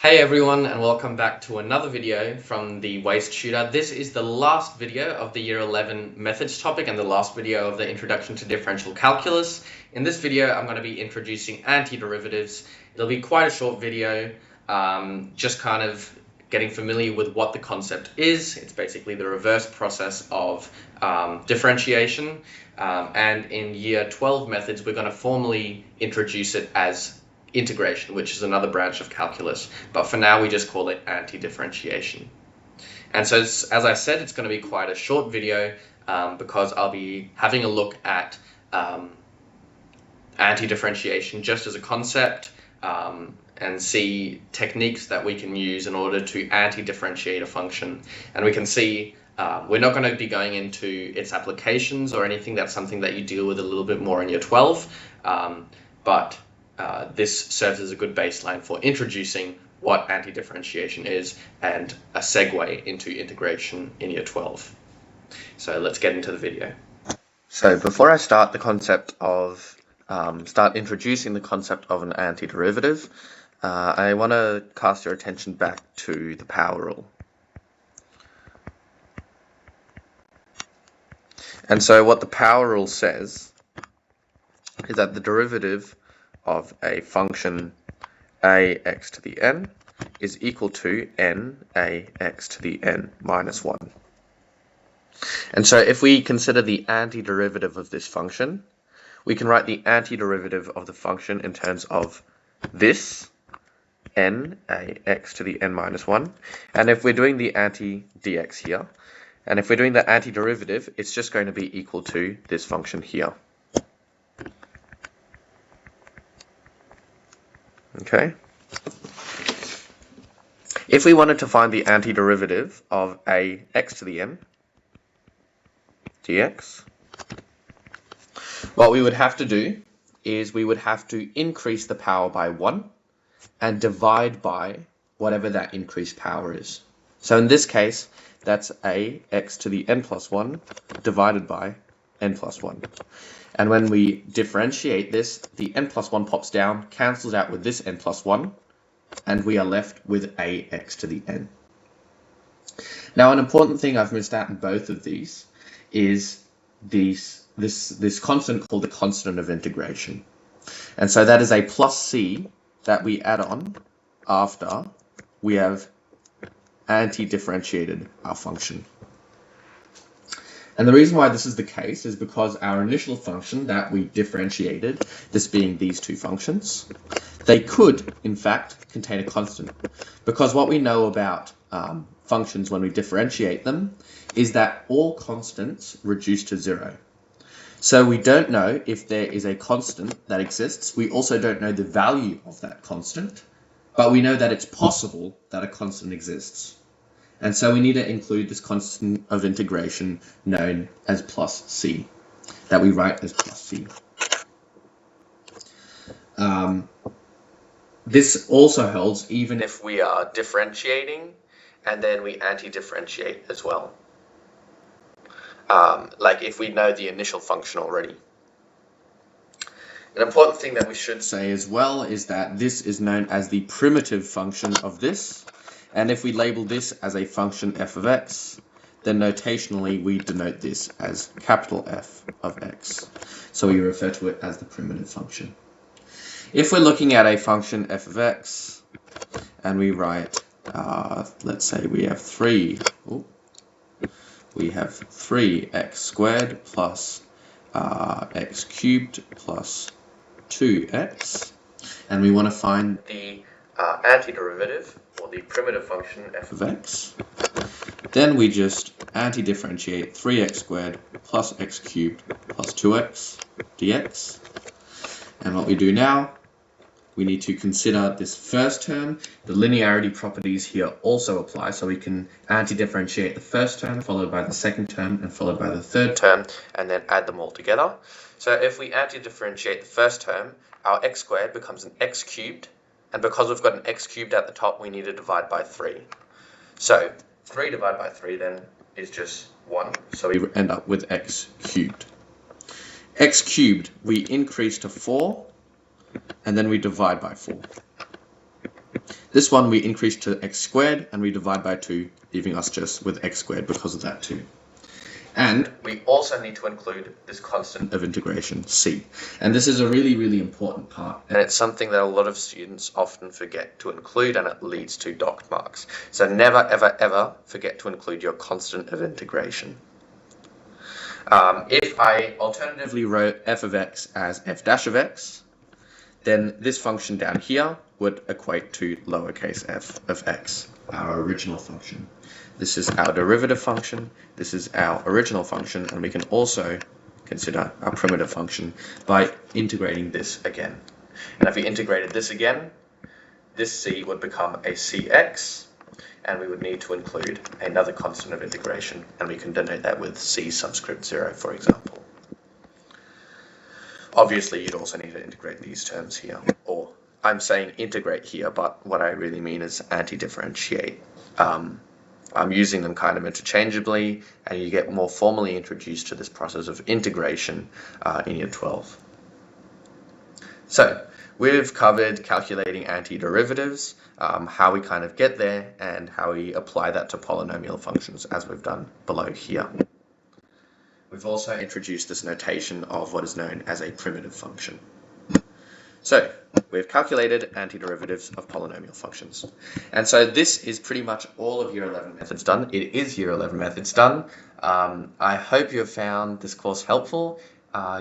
Hey everyone, and welcome back to another video from the Waste Tutor. This is the last video of the Year 11 methods topic and the last video of the Introduction to Differential Calculus. In this video, I'm going to be introducing antiderivatives. It'll be quite a short video, just kind of getting familiar with what the concept is. It's basically the reverse process of differentiation. And in Year 12 methods, we're going to formally introduce it as integration, which is another branch of calculus, but for now we just call it anti-differentiation. And so, as I said, it's going to be quite a short video because I'll be having a look at anti-differentiation just as a concept and see techniques that we can use in order to anti-differentiate a function. And we can see we're not going to be going into its applications or anything. That's something that you deal with a little bit more in Year 12, but this serves as a good baseline for introducing what anti-differentiation is and a segue into integration in Year 12. So let's get into the video. So before I start the concept of, start introducing the concept of an antiderivative, I want to cast your attention back to the power rule. And so what the power rule says is that the derivative of a function ax to the n is equal to n ax to the n minus 1. And so if we consider the antiderivative of this function, we can write the antiderivative of the function in terms of this n ax to the n minus 1. And if we're doing the anti-dx here, and if we're doing the antiderivative, it's just going to be equal to this function here. Okay. If we wanted to find the antiderivative of ax to the n dx, what we would have to do is we would have to increase the power by 1 and divide by whatever that increased power is. So in this case, that's ax to the n plus 1 divided by n plus 1. And when we differentiate this, the n plus 1 pops down, cancels out with this n plus 1, and we are left with ax to the n. Now, an important thing I've missed out in both of these is this constant called the constant of integration. And so that is a plus c that we add on after we have anti-differentiated our function. And the reason why this is the case is because our initial function that we differentiated, this being these two functions, they could, in fact, contain a constant. Because what we know about functions when we differentiate them is that all constants reduce to 0. So we don't know if there is a constant that exists. We also don't know the value of that constant, but we know that it's possible that a constant exists. And so we need to include this constant of integration known as plus c, that we write as plus c. This also holds even if we are differentiating and then we anti-differentiate as well. Like if we know the initial function already. An important thing that we should say as well is that this is known as the primitive function of this. And if we label this as a function f of x, then notationally we denote this as capital F of x. So we refer to it as the primitive function. If we're looking at a function f of x, and we write, let's say we have 3x squared plus x cubed plus 2x, and we want to find the antiderivative, or the primitive function f of x, then we just anti-differentiate 3x squared plus x cubed plus 2x dx. And what we do now, we need to consider this first term. The linearity properties here also apply, so we can anti-differentiate the first term, followed by the second term, and followed by the third term, and then add them all together. So if we anti-differentiate the first term, our x squared becomes an x cubed, and because we've got an x cubed at the top, we need to divide by 3. So 3 divided by 3 then is just 1. So we end up with x cubed. X cubed, we increase to 4, and then we divide by 4. This one we increase to x squared and we divide by 2, leaving us just with x squared because of that 2. And we also need to include this constant of integration, c. And this is a really, really important part. And it's something that a lot of students often forget to include, and it leads to docked marks. So never, ever, ever forget to include your constant of integration. If I alternatively wrote f of x as f dash of x, then this function down here would equate to lowercase f of x, our original function. This is our derivative function, this is our original function, and we can also consider our primitive function by integrating this again. And if we integrated this again, this c would become a cx, and we would need to include another constant of integration, and we can denote that with c subscript 0, for example. Obviously, you'd also need to integrate these terms here, or I'm saying integrate here, but what I really mean is anti-differentiate. I'm using them kind of interchangeably, and you get more formally introduced to this process of integration in Year 12. So, we've covered calculating antiderivatives, how we kind of get there, and how we apply that to polynomial functions, as we've done below here. We've also introduced this notation of what is known as a primitive function. So, we've calculated antiderivatives of polynomial functions. And so this is pretty much all of Year 11 methods done. It is Year 11 methods done. I hope you have found this course helpful.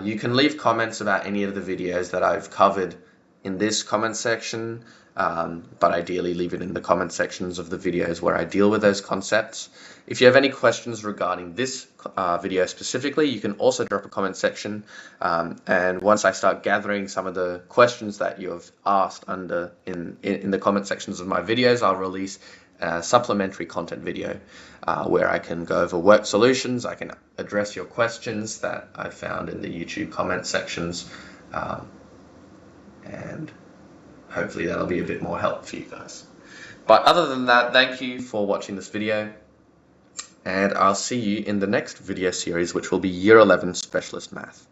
You can leave comments about any of the videos that I've covered in this comment section, but ideally leave it in the comment sections of the videos where I deal with those concepts. If you have any questions regarding this video specifically, you can also drop a comment section, and once I start gathering some of the questions that you have asked in the comment sections of my videos, I'll release a supplementary content video where I can go over work solutions, I can address your questions that I found in the YouTube comment sections, and hopefully that'll be a bit more help for you guys. But other than that, thank you for watching this video, and I'll see you in the next video series, which will be Year 11 Specialist Math.